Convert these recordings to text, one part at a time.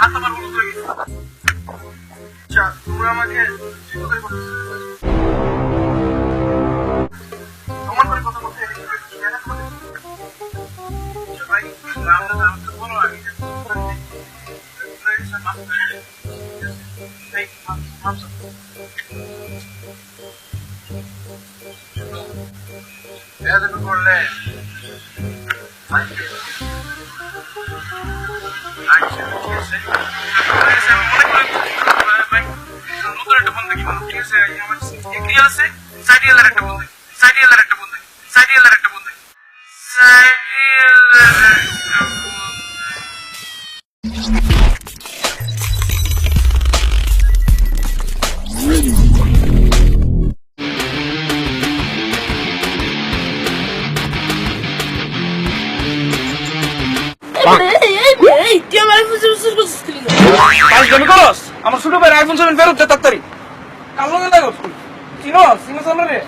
হাত আমার হলুদ হয়ে গেছে। আচ্ছা তুমি আমাকে যে কথাই বলতেছিলে, প্রমাণ করে কথা বলতে এদিকে কেন তোমাদের? আচ্ছা ভাই, আমাদের তো বলো আগে যে মাফ করে দিন। এই মাফ এতটুকু করলে নতুন একটা বন্ধু কি ঠিক আছে, আমার ক্রিয়া আছে, সাইডিয়ালের একটা বন্ধু, সাইডিয়ালের একটা বন্ধু, সাইডিয়ালের একটা বন্ধু, সাইডিয়ালের একটা বন্ধু। আমার ছোট ভাই আইফোন 7 ফেরত দে তাড়াতাড়ি। কালো গেলে চিনো চিনো সামনে রে।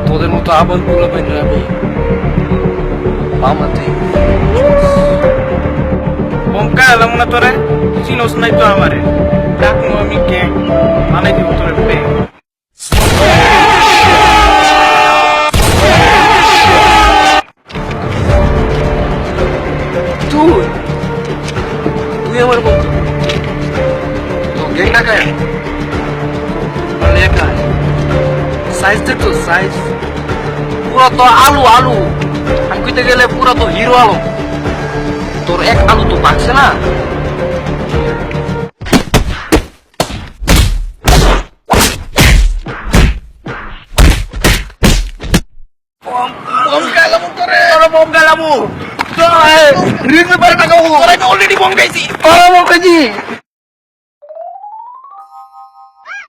তোদের মতো আবল গুলো পেন আমি আমাতে বমকা এলাম না তোরে, চিনোস নাই তো আমারে, ডাকনো আমি কে মানে দিব তোরে পে। তুই আমার বন্ধু, তো গ্যাং না গায়ে সাইজ দেখতো, সাইজ পুরা তো আলু আলু, আমি কইতে গেলে পুরা তো হিরো আলু, তোর এক আলু তো পাকছে না। বম গালামু করে, তোরা বম গালামু, তো রিং পারে টাকা, তোরা অলরেডি বম গাইছি, বম গাইছি।